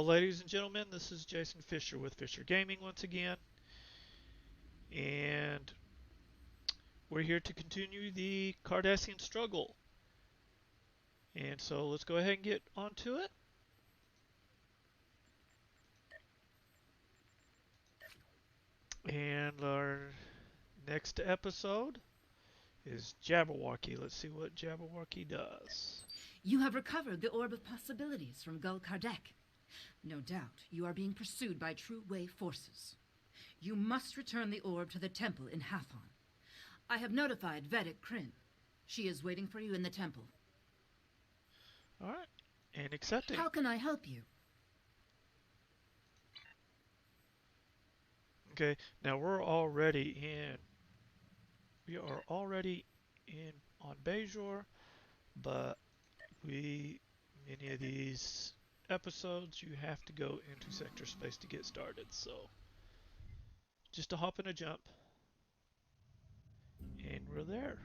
Well, ladies and gentlemen, this is Jason Fisher with Fisher Gaming once again, and we're here to continue the Cardassian struggle. And so let's go ahead and get onto it. And our next episode is Jabberwocky. Let's see what Jabberwocky does. You have recovered the Orb of Possibilities from Gul Kardec. No doubt you are being pursued by True Way forces. You must return the orb to the temple in Hathon. I have notified Vedic Kryn. She is waiting for you in the temple. Alright, and accepting. How can I help you? Okay, now we are already in on Bajor, but many of these episodes you have to go into sector space to get started, so just a hop and a jump and we're there.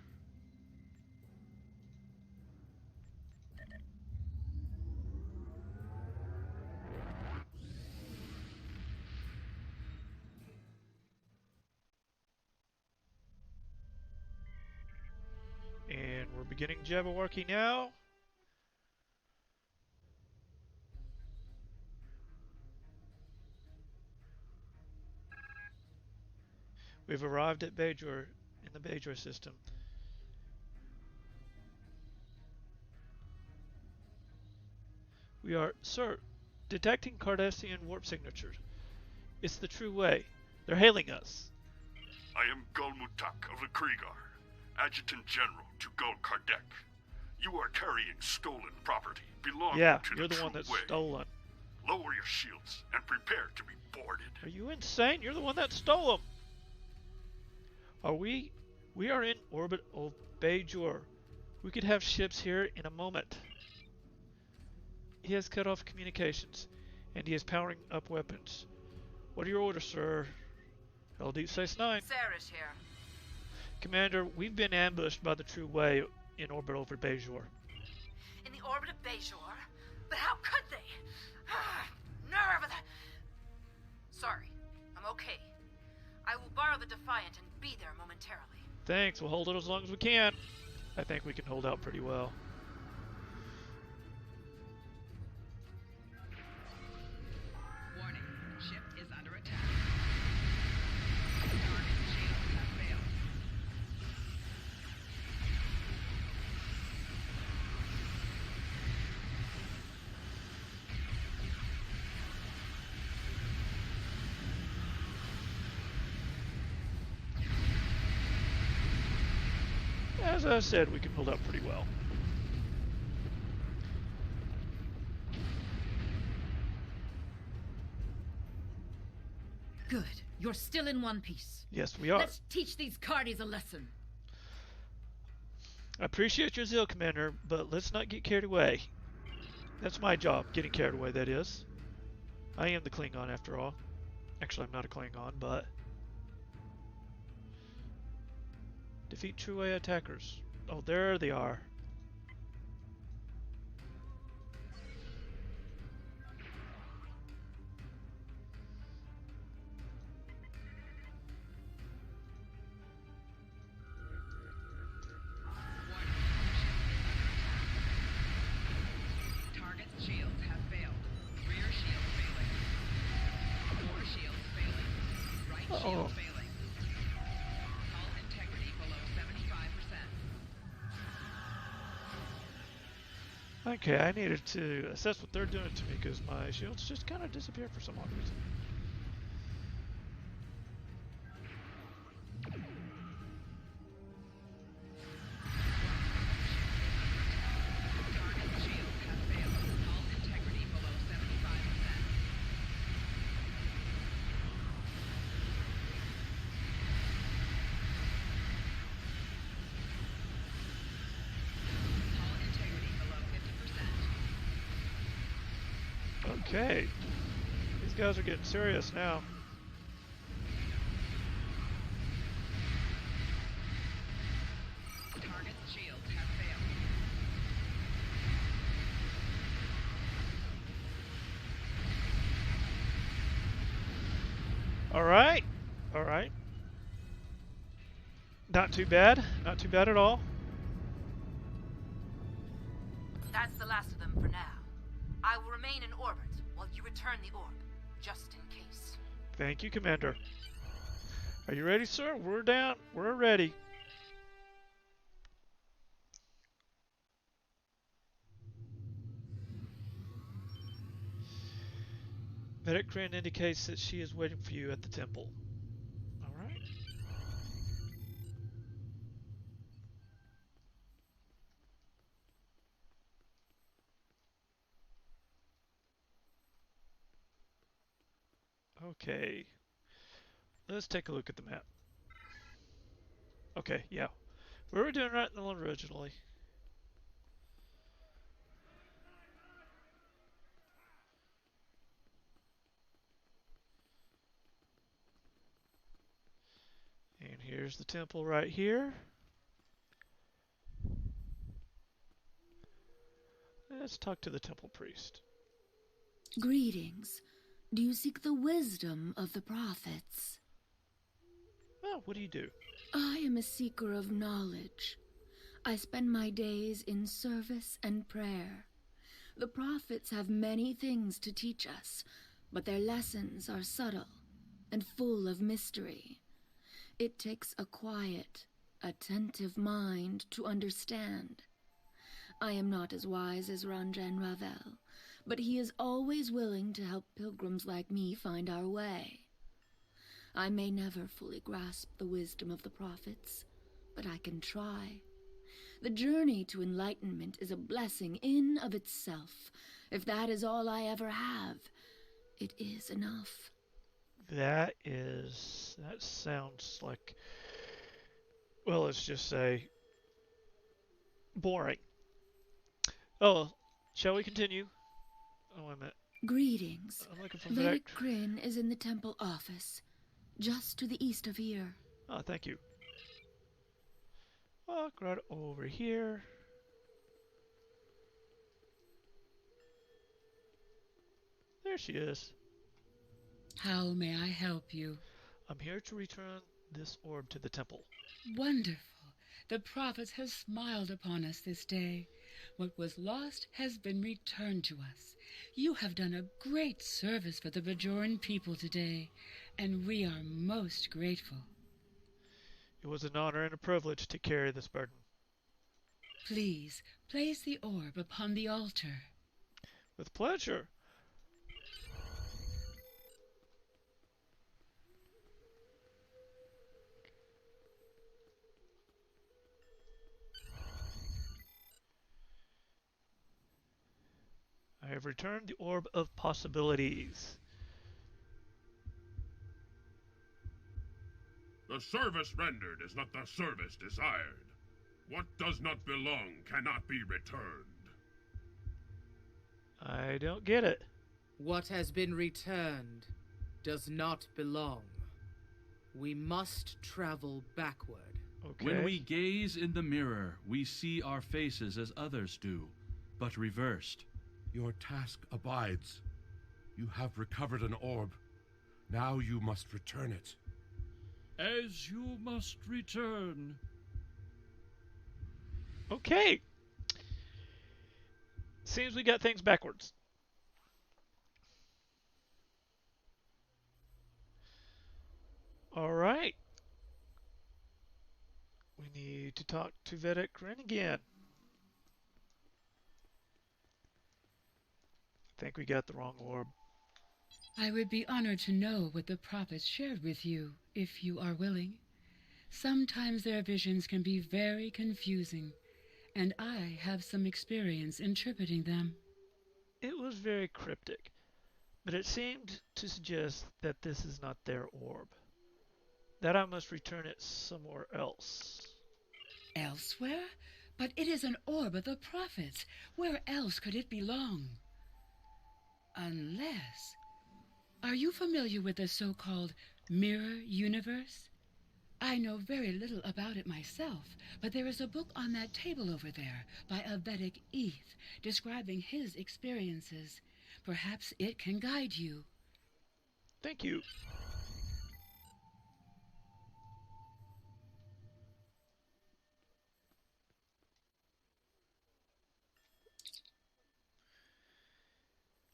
And we're beginning Jabberwocky now. We've arrived at Bajor, in the Bajor system. We are, sir, detecting Cardassian warp signatures. It's the True Way. They're hailing us. I am Gul Mutak of the Krigar, Adjutant General to Gul Kardec. You are carrying stolen property belonging to you're the the one True that's Way. stolen. Lower your shields and prepare to be boarded. Are you insane? You're the one that stole them. We are in orbit of Bajor. We could have ships here in a moment. He has cut off communications, and he is powering up weapons. What are your orders, sir? LD Space 9. Sarah's here. Commander, we've been ambushed by the True Way in orbit over Bajor. In the orbit of Bajor? But how could they? Nerve of the... Sorry, I'm okay. I will borrow the Defiant and be there momentarily. Thanks, we'll hold it as long as we can. I think we can hold out pretty well. Warning, ship is under attack. Target shields have failed. As I said, we can hold up pretty well. Good. You're still in one piece. Yes, we are. Let's teach these Cardis a lesson. I appreciate your zeal, Commander, but let's not get carried away. That's my job, getting carried away, that is. I am the Klingon, after all. Actually, I'm not a Klingon, but... Defeat True Way attackers. Oh, there they are. Target's shields have failed. Rear shield failing. Door shields failing. Right shield failing. Hull integrity below 75%. Okay, I needed to assess what they're doing to me because my shields just kind of disappeared for some odd reason. Target's shields have failed. Hull integrity below 75%. Hull integrity below 50%. Okay. These guys are getting serious now. Target's shields have failed. All right. All right. Not too bad. Not too bad at all. That's the last of them for now. I will remain in orbit while you return the orb, just in case. Thank you, Commander. Are you ready, sir? We're down. We're ready. Medic Kryn indicates that she is waiting for you at the temple. All right. Okay. Let's take a look at the map. Okay, yeah. We were doing right originally. And here's the temple right here. Let's talk to the temple priest. Greetings. Do you seek the wisdom of the prophets? Oh, what do you do? I am a seeker of knowledge. I spend my days in service and prayer. The prophets have many things to teach us, but their lessons are subtle and full of mystery. It takes a quiet, attentive mind to understand. I am not as wise as Ranjan Ravel, but he is always willing to help pilgrims like me find our way. I may never fully grasp the wisdom of the prophets, but I can try. The journey to enlightenment is a blessing in of itself. If that is all I ever have, it is enough. That sounds like, well, let's just say, boring. Oh, shall we continue? Oh, wait a minute. Greetings. I'm looking for Vedic Kryn is in the temple office, just to the east of here. Oh, thank you. Walk right over here. There she is. How may I help you? I'm here to return this orb to the temple. Wonderful. The prophets have smiled upon us this day. What was lost has been returned to us. You have done a great service for the Bajoran people today, and we are most grateful. It was an honor and a privilege to carry this burden. Please, place the orb upon the altar. With pleasure. I have returned the orb of possibilities. The service rendered is not the service desired. What does not belong cannot be returned. I don't get it. What has been returned does not belong. We must travel backward. Okay. When we gaze in the mirror, we see our faces as others do, but reversed. Your task abides. You have recovered an orb. Now you must return it. As you must return. Okay. Seems we got things backwards. All right. We need to talk to Vedic Kryn again. I think we got the wrong orb. I would be honored to know what the prophets shared with you, if you are willing. Sometimes their visions can be very confusing, and I have some experience interpreting them. It was very cryptic, but it seemed to suggest that this is not their orb. That I must return it somewhere else. Elsewhere? But it is an orb of the prophets. Where else could it belong? Unless... Are you familiar with the so-called mirror universe? I know very little about it myself, but there is a book on that table over there by a Vedic Eth describing his experiences. Perhaps it can guide you. Thank you.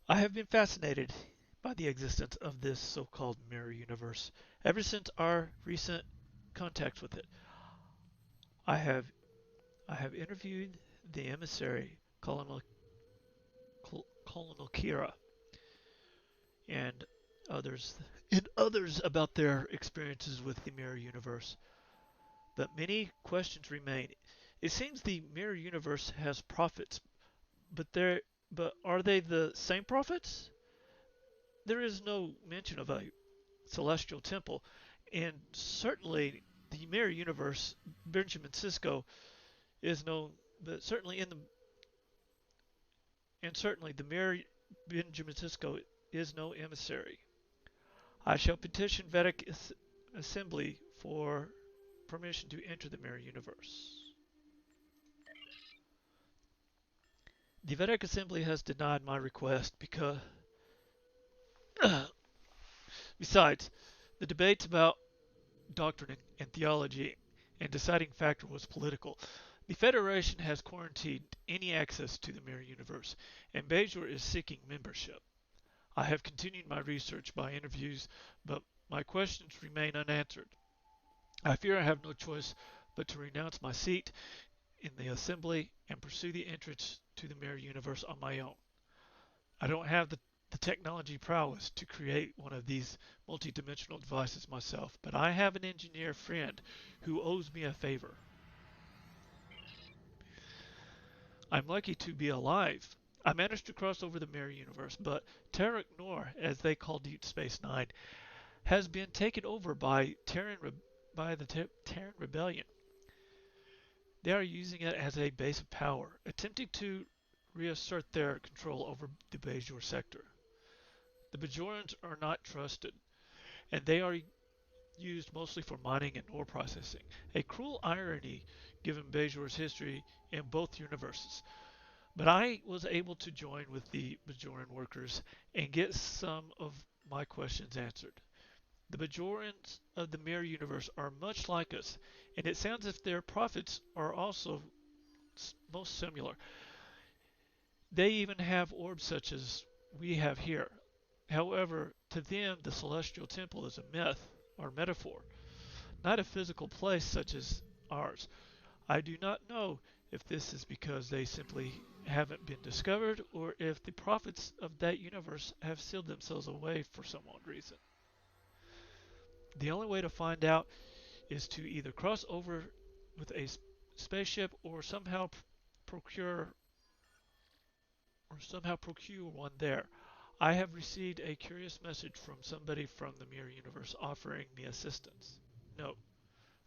I have been fascinated by the existence of this so-called mirror universe ever since our recent contact with it. I have I have interviewed the emissary Colonel Kira and others others about their experiences with the mirror universe, but many questions remain. It seems the mirror universe has prophets, but are they the same prophets? There is no mention of a celestial temple, and certainly the mirror universe, Benjamin Sisko is known, but certainly the mirror Benjamin Sisko is no emissary. I shall petition Vedic Assembly for permission to enter the mirror universe. The Vedic Assembly has denied my request because, besides, the debates about doctrine and theology and deciding factor was political. The Federation has quarantined any access to the mirror universe, and Bajor is seeking membership. I have continued my research by interviews, but my questions remain unanswered. I fear I have no choice but to renounce my seat in the Assembly and pursue the entrance to the mirror universe on my own. I don't have the technology prowess to create one of these multidimensional devices myself, but I have an engineer friend who owes me a favor. I'm lucky to be alive. I managed to cross over the mirror universe, but Terran Nor, as they call Deep Space Nine, has been taken over by the Terran Rebellion. They are using it as a base of power, attempting to reassert their control over the Bajor sector. The Bajorans are not trusted, and they are used mostly for mining and ore processing. A cruel irony given Bajor's history in both universes. But I was able to join with the Bajoran workers and get some of my questions answered. The Bajorans of the Mirror Universe are much like us, and it sounds as if their prophets are also most similar. They even have orbs such as we have here. However, to them, the celestial temple is a myth or metaphor, not a physical place such as ours. I do not know if this is because they simply haven't been discovered or if the prophets of that universe have sealed themselves away for some odd reason. The only way to find out is to either cross over with a spaceship or procure procure one there. I have received a curious message from somebody from the Mirror Universe offering me assistance. Note: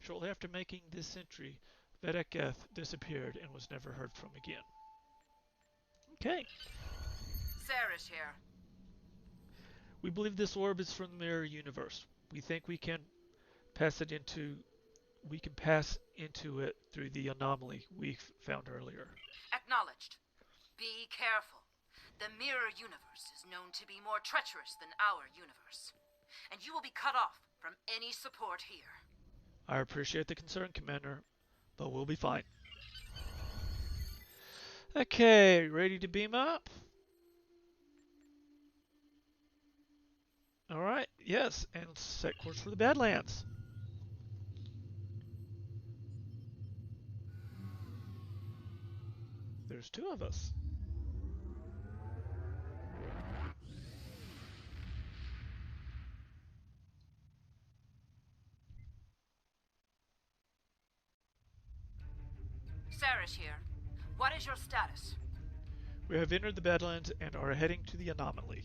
shortly after making this entry, Vedeketh disappeared and was never heard from again. Okay. Sarah's here. We believe this orb is from the Mirror Universe. We think we can pass into it through the anomaly we found earlier. Acknowledged. Be careful. The mirror universe is known to be more treacherous than our universe, and you will be cut off from any support here. I appreciate the concern, Commander, but we'll be fine. Okay, ready to beam up? Alright, yes, and set course for the Badlands. There's two of us. Sarah's here. What is your status? We have entered the Badlands and are heading to the anomaly.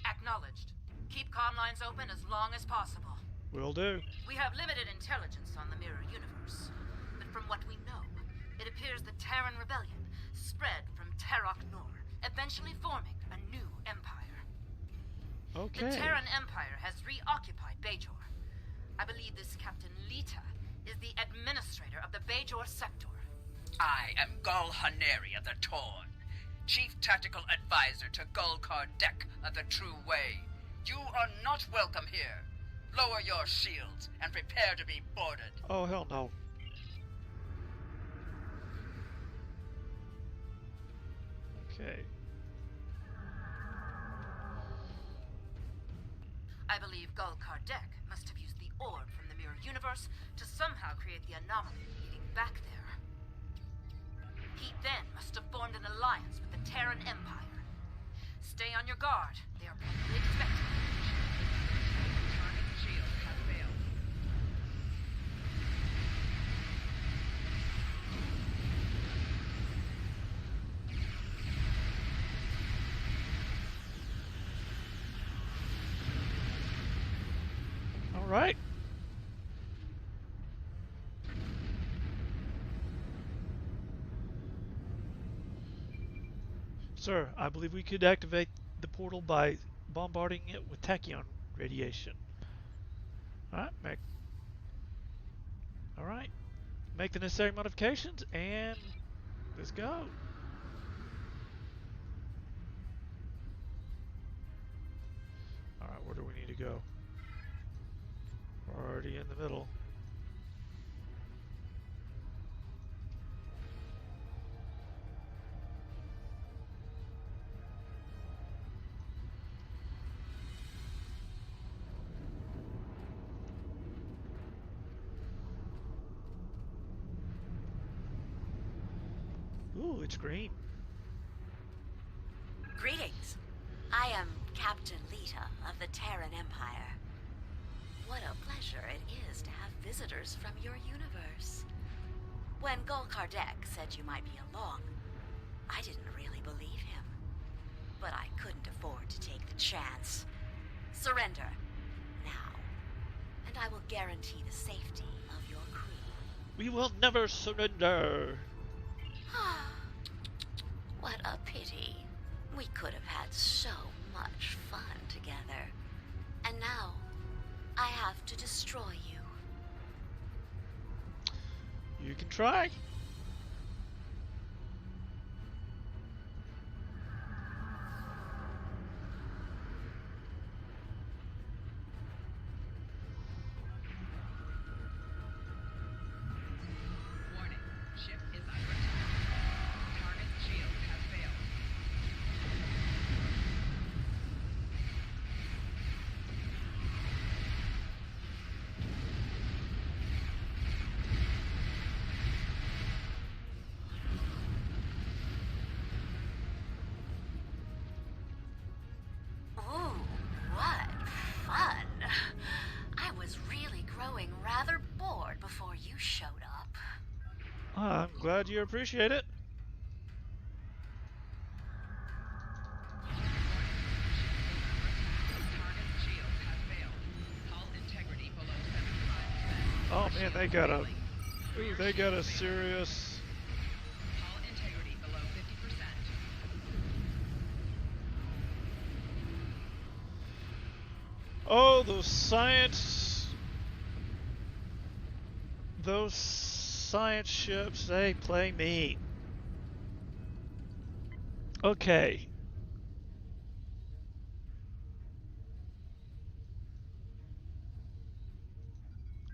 Acknowledged. Keep comm lines open as long as possible. Will do. We have limited intelligence on the mirror universe, but from what we know, it appears the Terran Rebellion spread from Terok Nor, eventually forming a new empire. Okay. The Terran Empire has reoccupied Bajor. I believe this Captain Lita is the administrator of the Bajor sector. I am Gul Haneri of the Torn, Chief Tactical Advisor to Gul Kardec of the True Way. You are not welcome here. Lower your shields and prepare to be boarded. Oh, hell no. Okay. I believe Gul Kardec must have used the orb from the mirror universe to somehow create the anomaly leading back there. He then must have formed an alliance with the Terran Empire. Stay on your guard. They are probably expecting you. Target's shield has failed. All right. Sir, I believe we could activate the portal by bombarding it with tachyon radiation. All right, make the necessary modifications, and let's go. All right, where do we need to go? We're already in the middle. Ooh, it's green. Greetings. I am Captain Lita of the Terran Empire. What a pleasure it is to have visitors from your universe. When Gul Kardec said you might be along, I didn't really believe him. But I couldn't afford to take the chance. Surrender, now, and I will guarantee the safety of your crew. We will never surrender. What a pity. We could have had so much fun together. And now, I have to destroy you. You can try. Warning. Ship is under attack. Target's shield has failed. Ooh, what fun. I was really growing rather bored before you showed up. I'm glad you appreciate it. Target's shield has failed. Hull integrity below 75%. Oh man, they got a serious. Hull integrity below 50%. Oh, those science ships, they play mean. Okay.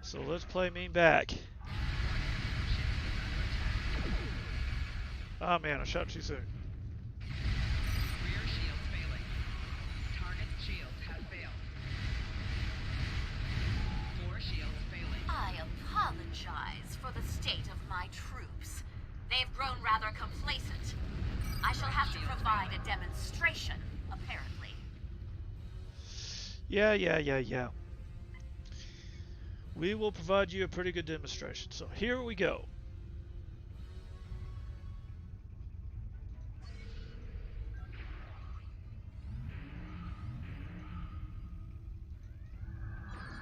So let's play mean back. Oh man, I shot too soon. Rear shields failing. Target's shield has failed. 4 shields failing. I apologize for the state of my troops. They've grown rather complacent. I shall have to provide a demonstration, apparently. Yeah. We will provide you a pretty good demonstration. So here we go.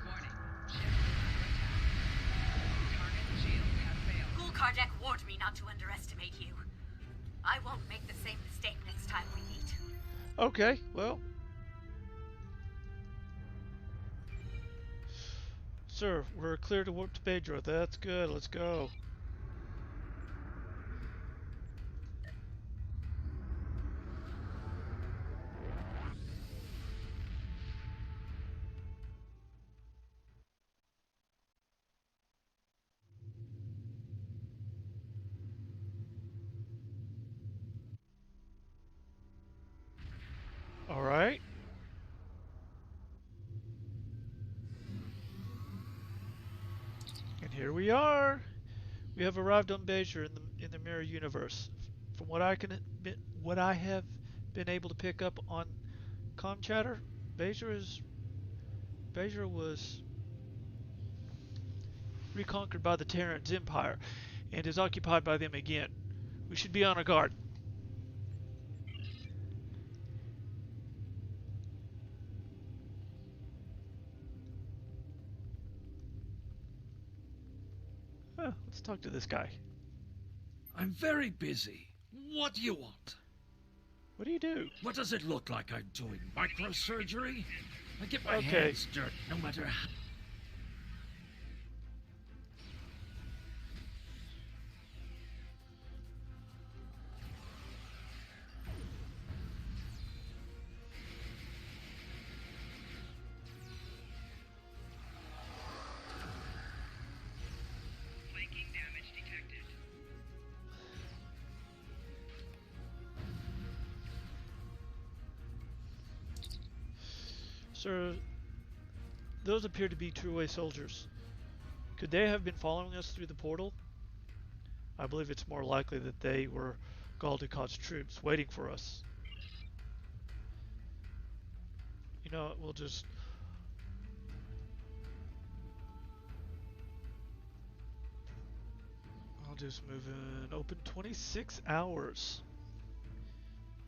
Warning. Ship is under attack. Target's shield has failed. Gul Kardec warned me not to underestimate you. I won't make the same mistake next time we meet. Okay, well. Sir, we're clear to warp to Pedro. That's good. Let's go. All right. And here we are. We have arrived on Bajor in the mirror universe. From what I have been able to pick up on comm chatter, Bajor was reconquered by the Terran's empire and is occupied by them again. We should be on our guard. Let's talk to this guy. I'm very busy. What do you want? What do you do? What does it look like I'm doing? Microsurgery? I get my Okay. hands dirty no matter how. Sir, those appear to be True Way soldiers. Could they have been following us through the portal? I believe it's more likely that they were Gul Dukat's troops waiting for us. You know, we'll just... I'll just move in. Open 26 hours.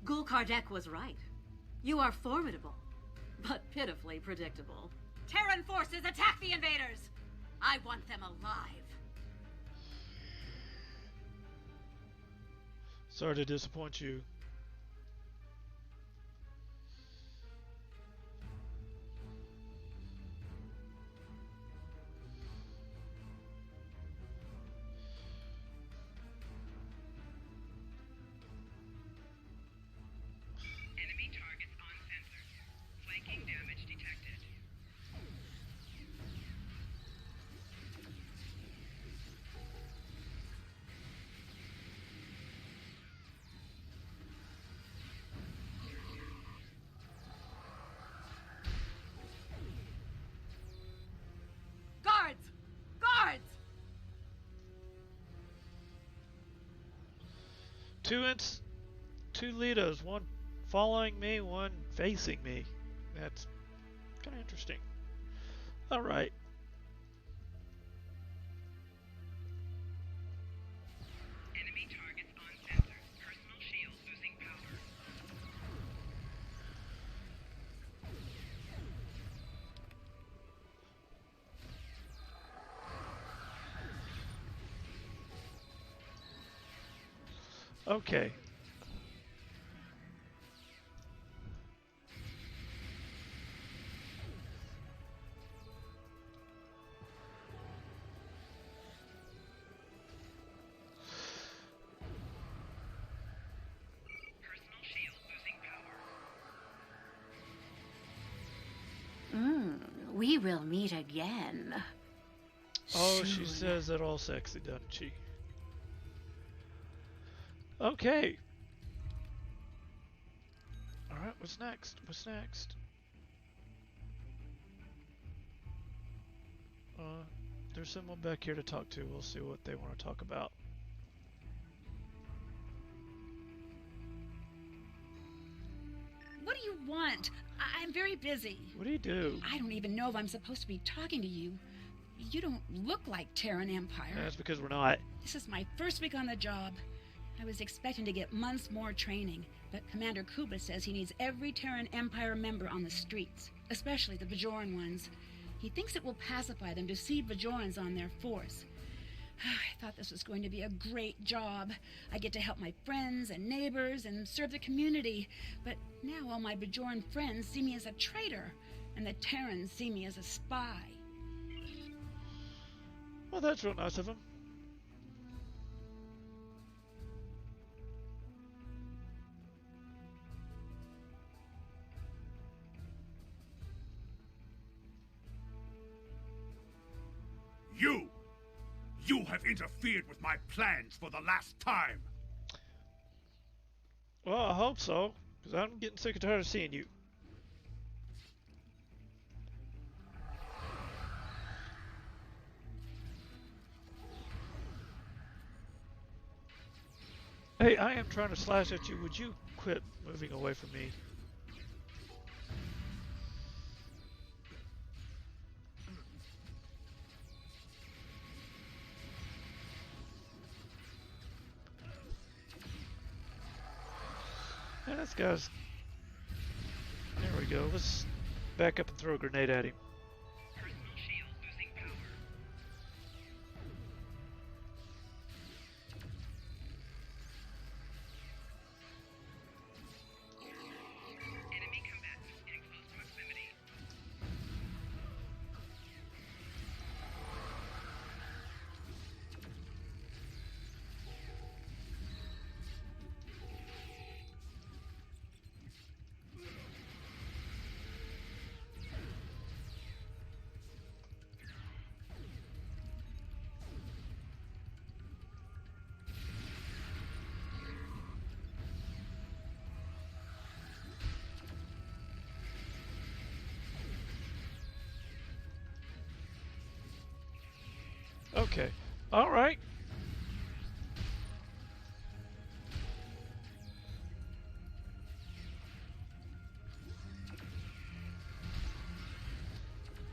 Gul Kardec was right. You are formidable, but pitifully predictable. Terran forces, attack the invaders! I want them alive. Sorry to disappoint you. Enemy targets on sensor. Flanking damage detected. Guards! Guards! Two leaders, one following me, one facing me. That's kind of interesting. All right. Enemy targets on sensor. Personal shield losing power. Okay. Personal shield losing power. We will meet again. Oh, she Soon. says it all sexy, doesn't she? Okay. Alright, what's next? What's next? There's someone back here to talk to. We'll see what they want to talk about. What do you want? I'm very busy. What do you do? I don't even know if I'm supposed to be talking to you. You don't look like Terran Empire. That's because we're not. This is my first week on the job. I was expecting to get months more training, but Commander Kuba says he needs every Terran Empire member on the streets, especially the Bajoran ones. He thinks it will pacify them to see Bajorans on their force. I thought this was going to be a great job. I get to help my friends and neighbors and serve the community, but now all my Bajoran friends see me as a traitor, and the Terrans see me as a spy. Well, that's real nice of him. You have interfered with my plans for the last time. Well, I hope so, because I'm getting sick and tired of seeing you. Hey, I am trying to slash at you. Would you quit moving away from me? And this guy's... There we go. Let's back up and throw a grenade at him. Personal shield losing power. Enemy combatants in close proximity. Okay. Alright.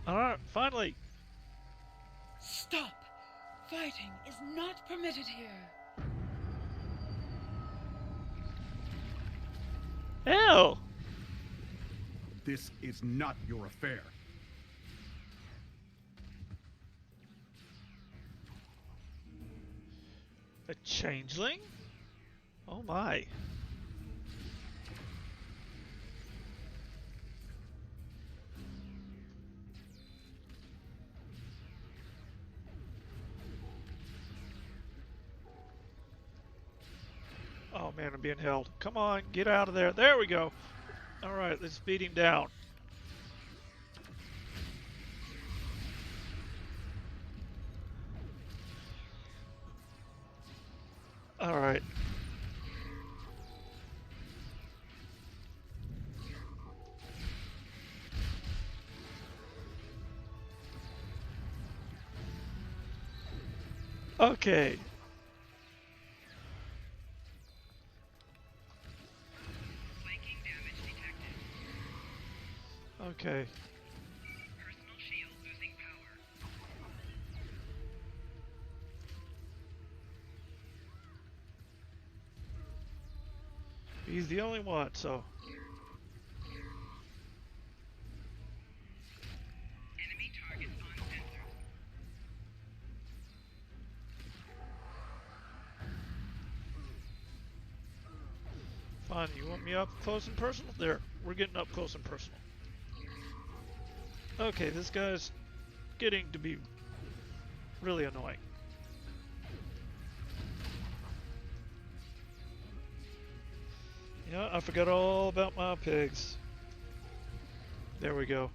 Alright, finally. Stop! Fighting is not permitted here. Ew! This is not your affair. A changeling? Oh my. Oh man, I'm being held. Come on, get out of there. There we go. Alright, let's beat him down. Alright. Okay. Flanking damage detected. Okay. Personal shield losing power. He's the only one, so. Enemy targets on sensors. Fine, you want me up close and personal? There, we're getting up close and personal. Okay, this guy's getting to be really annoying. Yeah, I forgot all about my pigs. There we go.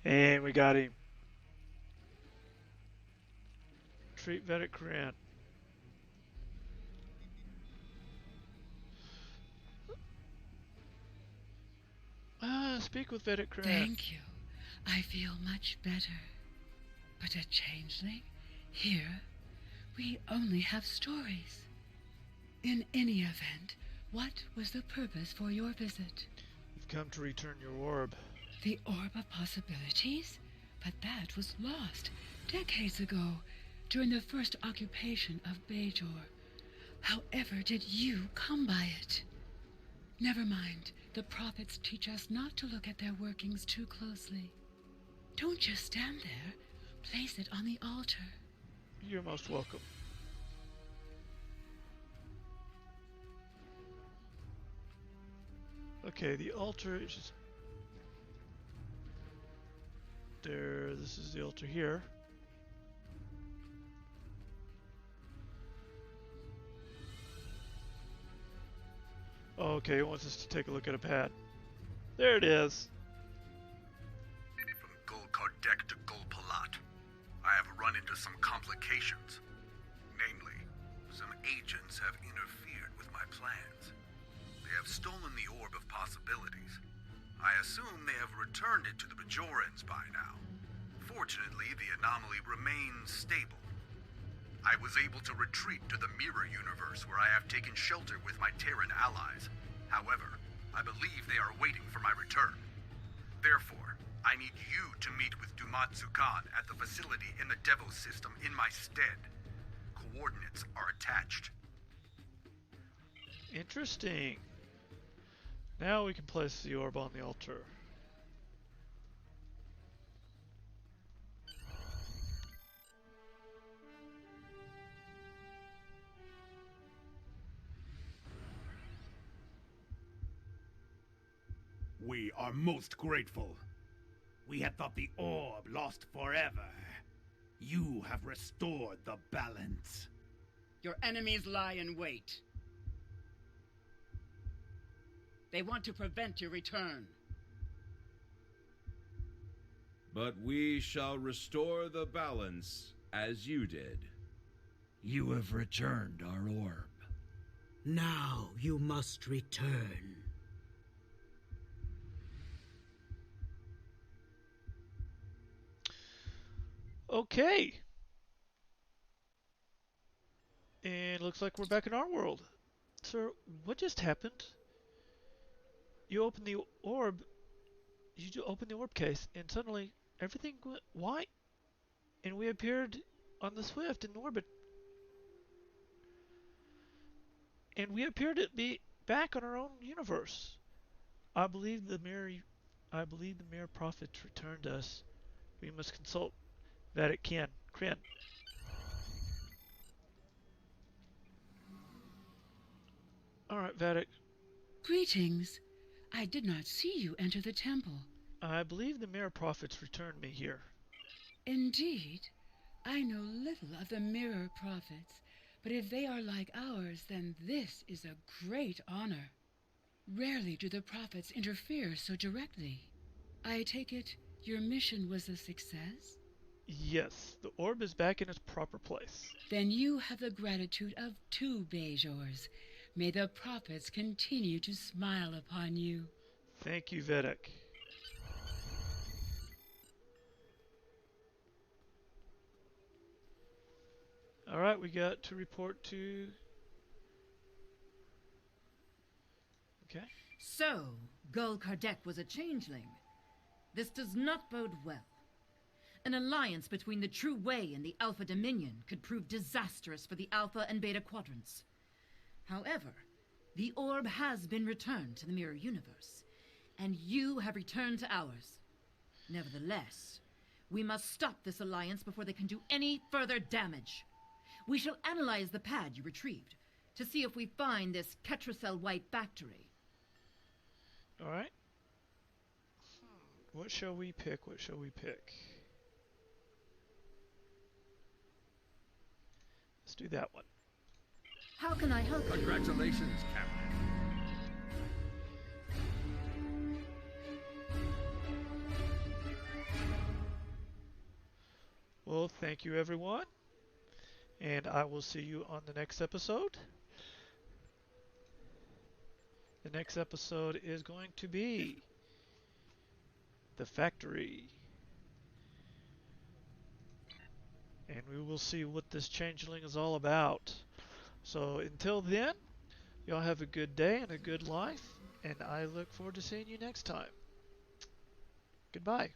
And we got him. Treat Vedic Korean. Speak with Vedic Korean. Thank you. I feel much better. But a changeling? Here, we only have stories. In any event, what was the purpose for your visit? You've come to return your orb. The Orb of Possibilities? But that was lost decades ago, during the first occupation of Bajor. However did you come by it? Never mind. The prophets teach us not to look at their workings too closely. Don't just stand there. Place it on the altar. You're most welcome. Okay, the altar is just... There, this is the altar here. Okay, it wants us to take a look at a pad. There it is. From Gul Kardec to Gul Palat, I have run into some complications. Namely, Some agents have interfered with my plans. They have stolen the Orb of Possibilities. I assume they have returned it to the Bajorans by now. Fortunately, the anomaly remains stable. I was able to retreat to the Mirror Universe where I have taken shelter with my Terran allies. However, I believe they are waiting for my return. Therefore, I need you to meet with Dumatsu Khan at the facility in the Devos system in my stead. Coordinates are attached. Interesting. Now we can place the orb on the altar. We are most grateful. We had thought the orb lost forever. You have restored the balance. Your enemies lie in wait. They want to prevent your return. But we shall restore the balance as you did. You have returned our orb. Now you must return. Okay. And looks like we're back in our world. Sir, what just happened? You opened the orb. You opened the orb case, and suddenly everything went white, and we appeared on the Swift in orbit. And we appeared to be back on our own universe. I believe the mirror prophets returned us. We must consult Vedic Kryn. Alright, Vedic. Greetings. I did not see you enter the temple. I believe the mirror prophets returned me here. Indeed. I know little of the mirror prophets, but if they are like ours, then this is a great honor. Rarely do the prophets interfere so directly. I take it your mission was a success? Yes, the orb is back in its proper place. Then you have the gratitude of 2 Bajors. May the prophets continue to smile upon you. Thank you, Vedic. Alright, we got to report to... Okay. So, Gul Kardec was a changeling. This does not bode well. An alliance between the True Way and the Alpha Dominion could prove disastrous for the Alpha and Beta Quadrants. However, the orb has been returned to the Mirror Universe, and you have returned to ours. Nevertheless, we must stop this alliance before they can do any further damage. We shall analyze the pad you retrieved to see if we find this Ketracel White factory. Alright. What shall we pick? What shall we pick? Let's do that one. How can I help you? Congratulations, Captain. Well, thank you, everyone. And I will see you on the next episode. The next episode is going to be the factory. And we will see what this changeling is all about. So until then, y'all have a good day and a good life. And I look forward to seeing you next time. Goodbye.